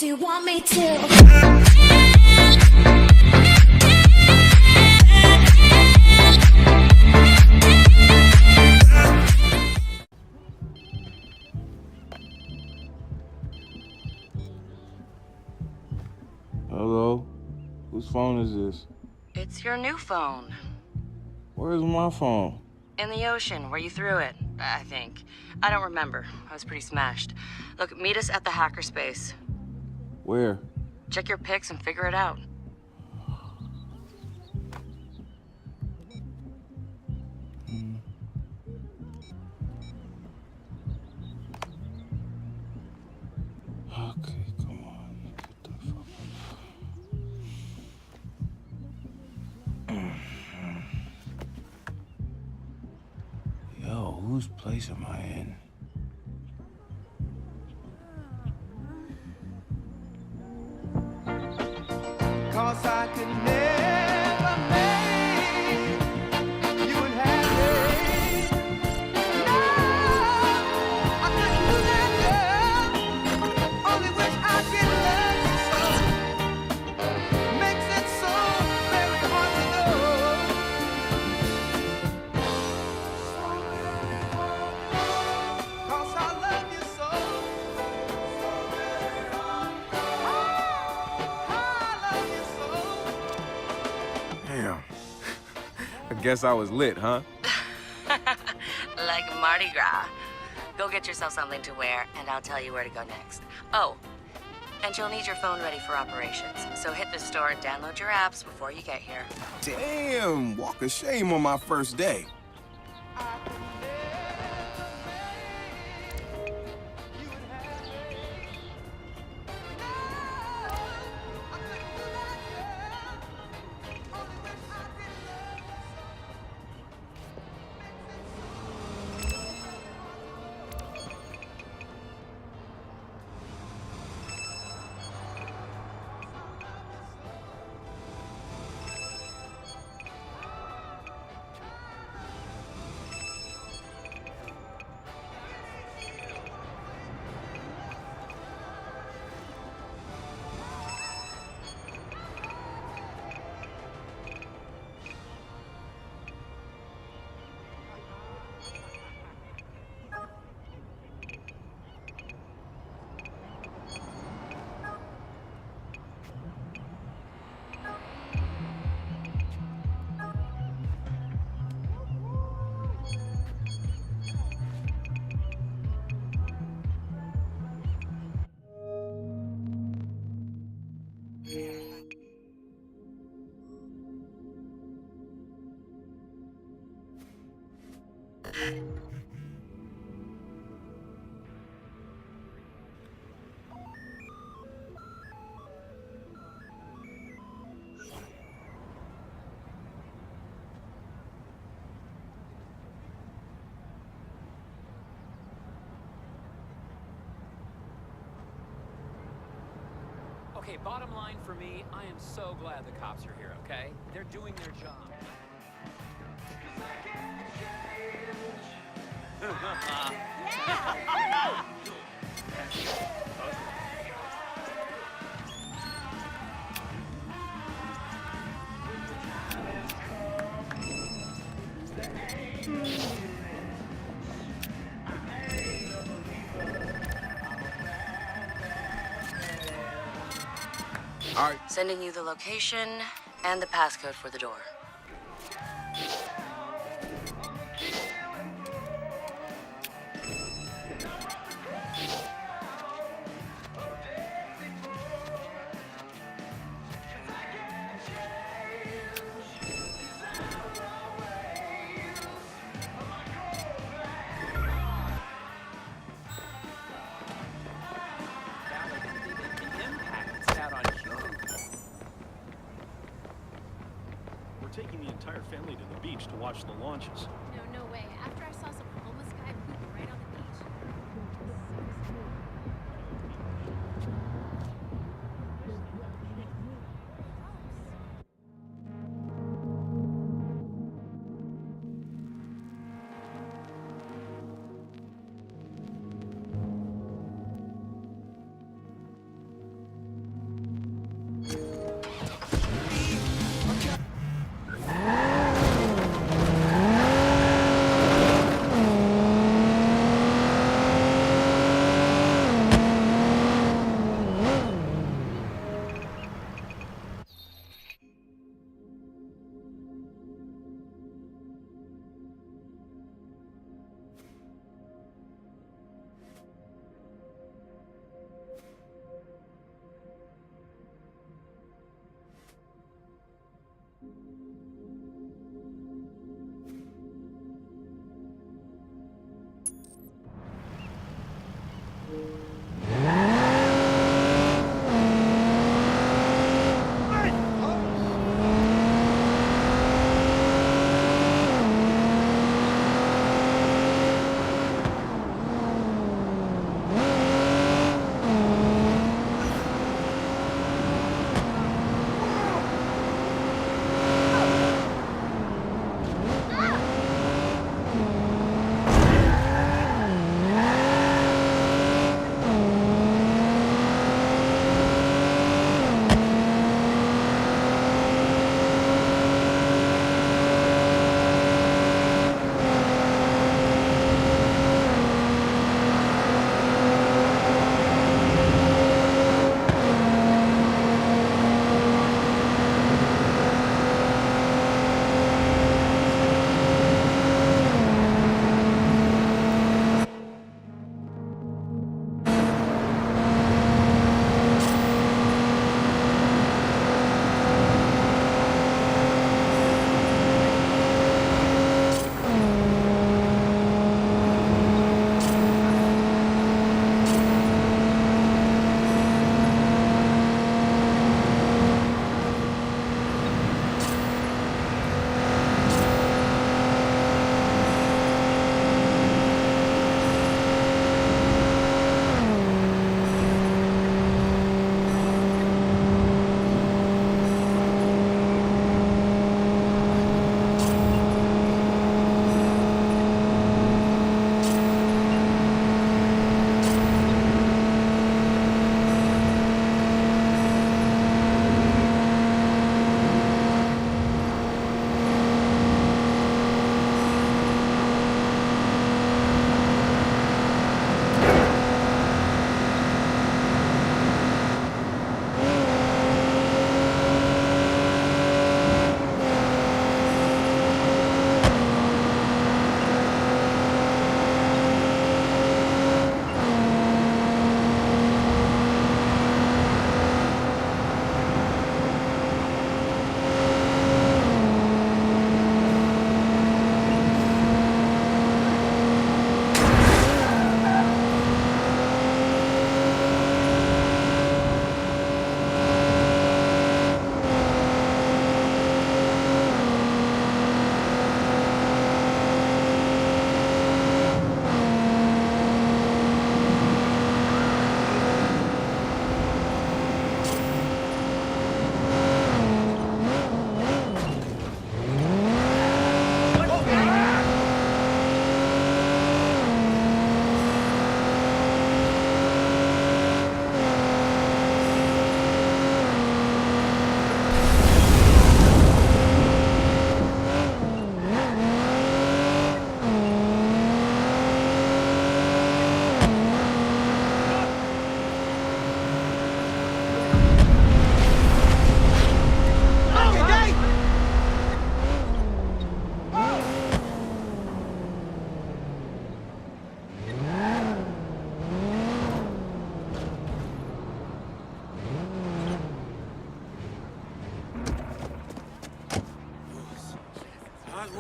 Do you want me to? Hello? Whose phone is this? It's your new phone. Where's my phone? In the ocean, where you threw it, I think. I don't remember. I was pretty smashed. Look, meet us at the hackerspace. Where? Check your pics and figure it out. Okay, come on. Get the fuck up. Yo, whose place am I in? Cause I could never make you unhappy. No, I couldn't do that, girl. Only wish I could love you so. Makes it so very hard to know. Cause I love you so. Damn. I guess I was lit, huh? Like Mardi Gras. Go get yourself something to wear, and I'll tell you where to go next. Oh, and you'll need your phone ready for operations. So hit the store and download your apps before you get here. Damn, walk of shame on my first day. Okay, bottom line for me, I am so glad the cops are here, okay? They're doing their job. All right. Sending you the location and the passcode for the door. Taking the entire family to the beach to watch the launches. No way. After I saw some homeless guy pooping right on the beach.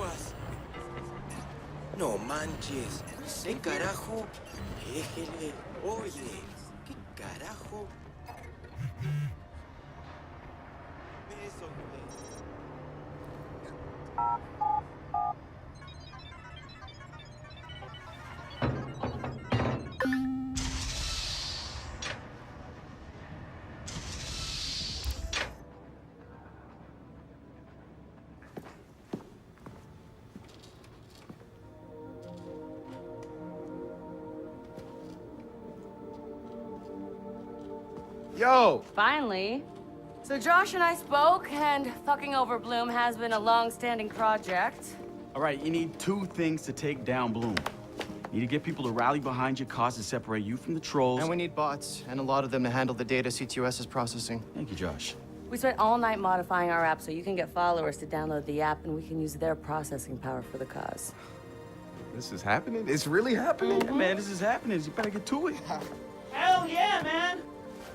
aguas. No manches. ¿Qué carajo? Déjele. Oye, ¿qué carajo? Eso, güey. Yo! Finally. So Josh and I spoke, and fucking over Bloom has been a long-standing project. All right, you need two things to take down Bloom. You need to get people to rally behind your cause and separate you from the trolls. And we need bots, and a lot of them to handle the data ctOS is processing. Thank you, Josh. We spent all night modifying our app so you can get followers to download the app, and we can use their processing power for the cause. This is happening? It's really happening? Yeah, man, this is happening. You better get to it. Hell yeah, man!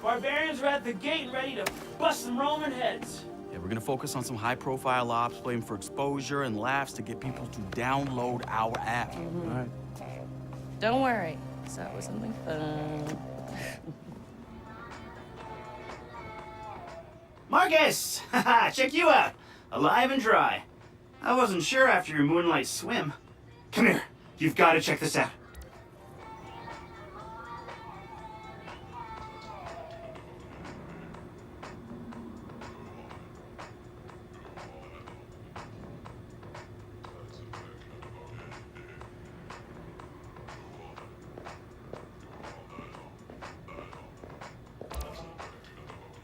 Barbarians are at the gate and ready to bust some Roman heads. Yeah, we're gonna focus on some high-profile ops, playing for exposure and laughs to get people to download our app. All right. Don't worry. So it was something fun. Marcus! Haha, check you out. Alive and dry. I wasn't sure after your moonlight swim. Come here. You've got to check this out.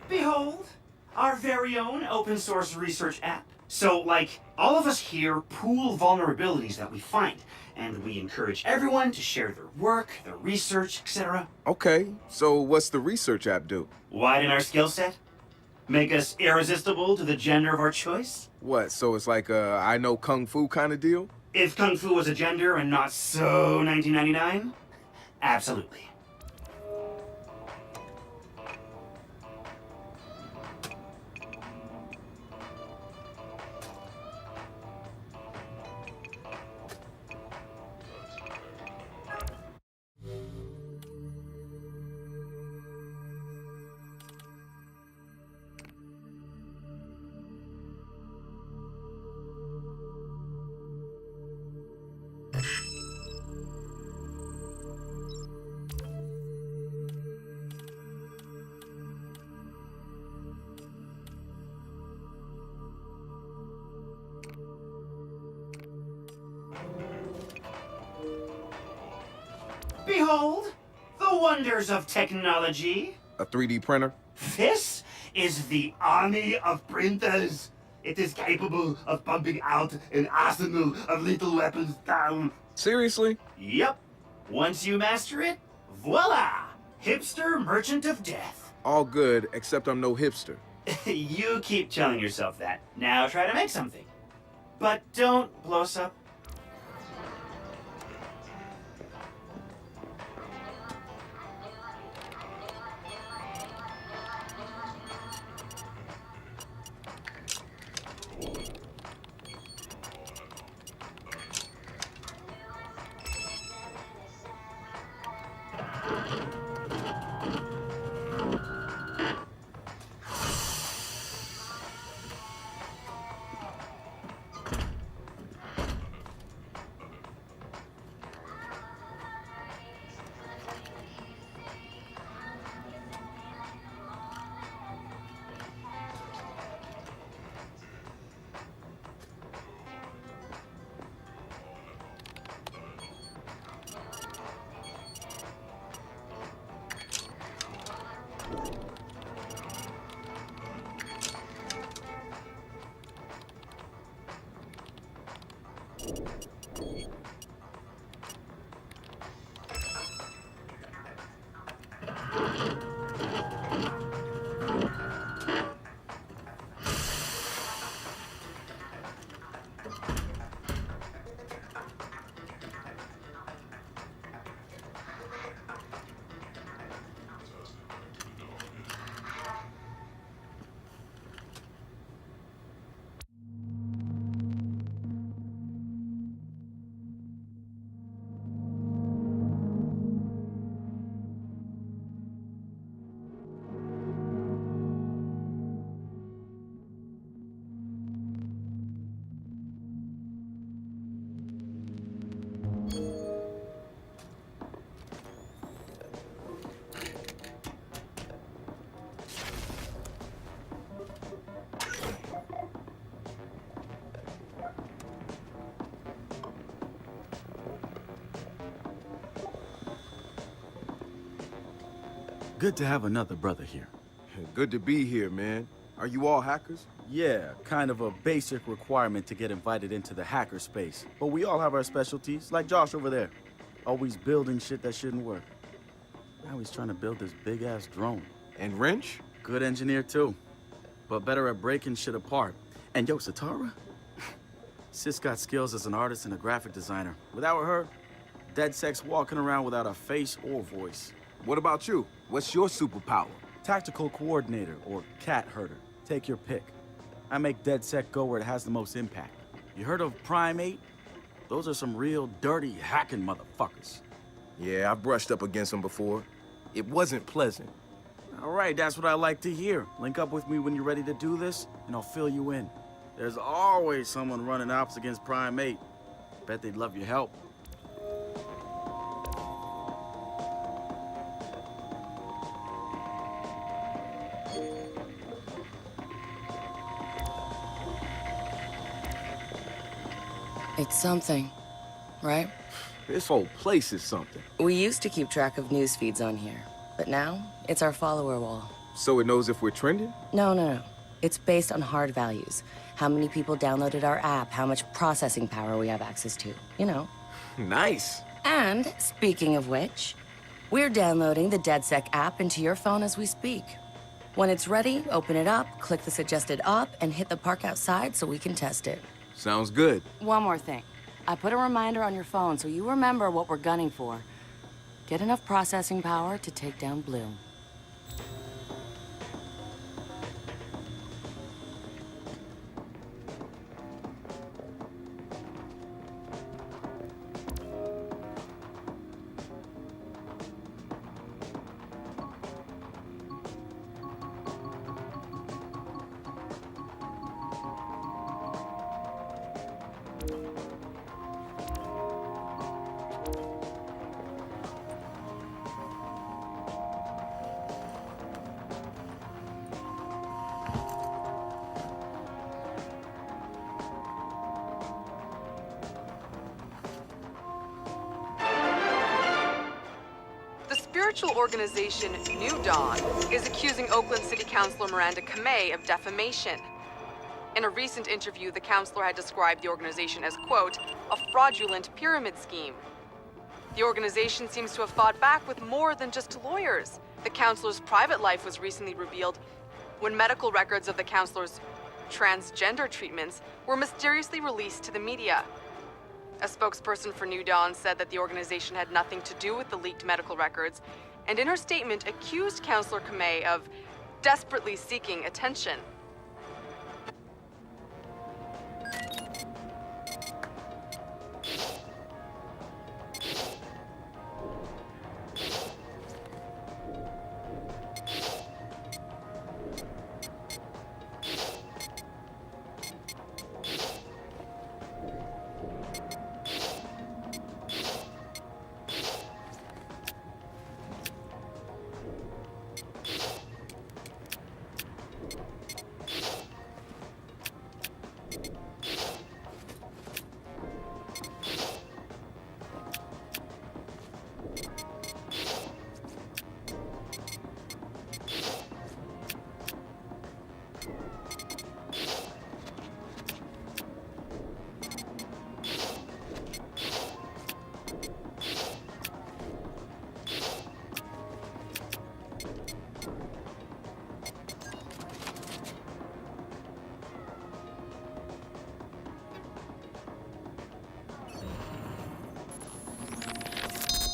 Behold, our very own open source research app. So, like, all of us here pool vulnerabilities that we find, and we encourage everyone to share their work, their research, etc. Okay, so what's the research app do? Widen our skill set? Make us irresistible to the gender of our choice? What, so it's like a I know Kung Fu kind of deal? If Kung Fu was a gender and not so 1999? Absolutely. Behold, the wonders of technology. A 3D printer? This is the army of printers. It is capable of pumping out an arsenal of lethal weapons down. Seriously? Yep. Once you master it, voila! Hipster merchant of death. All good, except I'm no hipster. You keep telling yourself that. Now try to make something. But don't blow us up. Good to have another brother here. Good to be here, man. Are you all hackers? Yeah, kind of a basic requirement to get invited into the hacker space. But we all have our specialties, like Josh over there. Always building shit that shouldn't work. Now he's trying to build this big-ass drone. And Wrench? Good engineer, too. But better at breaking shit apart. And yo, Sitara? Sis got skills as an artist and a graphic designer. Without her, DedSec's walking around without a face or voice. What about you? What's your superpower? Tactical coordinator, or cat herder. Take your pick. I make DedSec go where it has the most impact. You heard of Prime 8? Those are some real dirty hacking motherfuckers. Yeah, I brushed up against them before. It wasn't pleasant. All right, that's what I like to hear. Link up with me when you're ready to do this, and I'll fill you in. There's always someone running ops against Prime 8. Bet they'd love your help. It's something, right? This whole place is something. We used to keep track of news feeds on here, but now it's our follower wall. So it knows if we're trending? No. It's based on hard values. How many people downloaded our app, how much processing power we have access to, you know. Nice. And, speaking of which, we're downloading the DedSec app into your phone as we speak. When it's ready, open it up, click the suggested op, and hit the park outside so we can test it. Sounds good. One more thing. I put a reminder on your phone so you remember what we're gunning for. Get enough processing power to take down Blue. Spiritual organization New Dawn is accusing Oakland City Councilor Miranda Kamei of defamation. In a recent interview, the councilor had described the organization as, quote, a fraudulent pyramid scheme. The organization seems to have fought back with more than just lawyers. The councilor's private life was recently revealed when medical records of the councilor's transgender treatments were mysteriously released to the media. A spokesperson for New Dawn said that the organization had nothing to do with the leaked medical records, and in her statement accused Councilor Kamei of desperately seeking attention.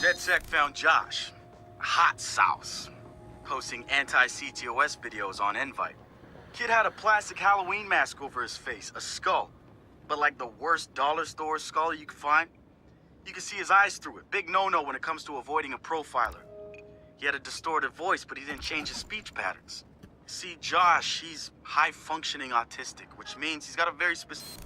DedSec found Josh, hot sauce, posting anti-ctOS videos on Invite. Kid had a plastic Halloween mask over his face, a skull, but like the worst dollar store skull you could find. You could see his eyes through it. Big no-no when it comes to avoiding a profiler. He had a distorted voice, but he didn't change his speech patterns. See, Josh, he's high-functioning autistic, which means he's got a very specific...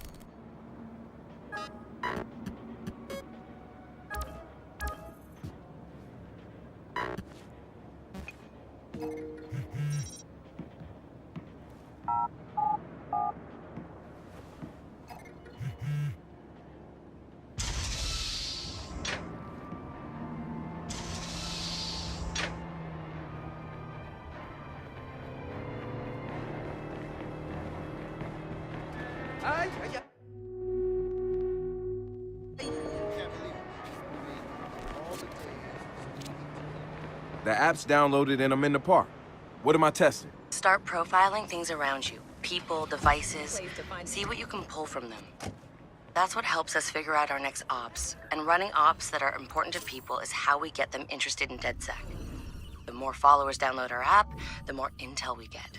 The app's downloaded and I'm in the park. What am I testing? Start profiling things around you. People, devices. See what you can pull from them. That's what helps us figure out our next ops. And running ops that are important to people is how we get them interested in DedSec. The more followers download our app, the more intel we get.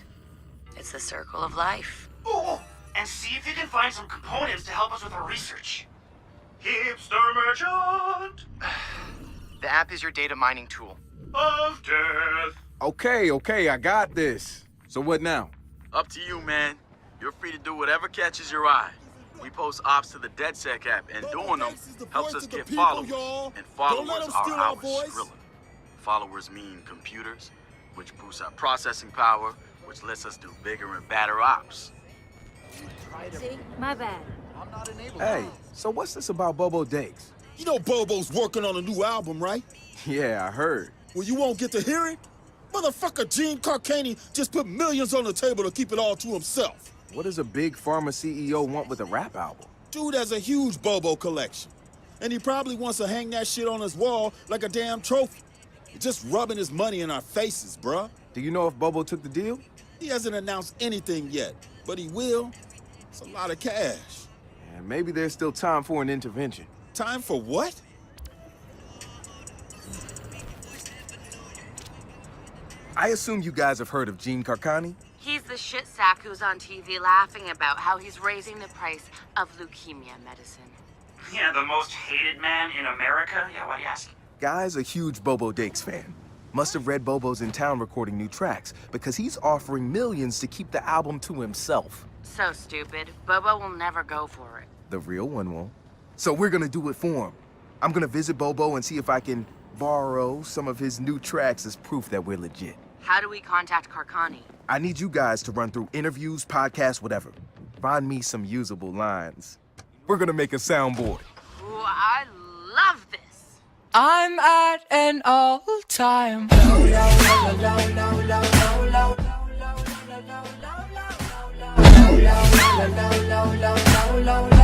It's the circle of life. Oh, and see if you can find some components to help us with our research. Hipster merchant The app is your data mining tool. of death. Okay, I got this. So what now? Up to you, man. You're free to do whatever catches your eye. We post ops to the DedSec app, and doing them helps us get followers. And followers are our Skrilla. Followers mean computers, which boosts our processing power, which lets us do bigger and badder ops. See? My bad. Hey, so what's this about Bobo Dakes? You know Bobo's working on a new album, right? Yeah, I heard. Well, you won't get to hear it? Motherfucker Gene Carcani just put millions on the table to keep it all to himself. What does a big pharma CEO want with a rap album? Dude has a huge Bobo collection. And he probably wants to hang that shit on his wall like a damn trophy. Just rubbing his money in our faces, bruh. Do you know if Bobo took the deal? He hasn't announced anything yet, but he will. It's a lot of cash. And maybe there's still time for an intervention. Time for what? I assume you guys have heard of Gene Carcani? He's the shit sack who's on TV laughing about how he's raising the price of leukemia medicine. Yeah, the most hated man in America? Yeah, why do you ask? Guy's a huge Bobo Dakes fan. Must have read Bobo's in town recording new tracks because he's offering millions to keep the album to himself. So stupid. Bobo will never go for it. The real one won't. So we're gonna do it for him. I'm gonna visit Bobo and see if I can borrow some of his new tracks as proof that we're legit. How do we contact Carcani? I need you guys to run through interviews, podcasts, whatever. Find me some usable lines. We're gonna make a soundboard. Ooh, I love this. I'm at an all-time low.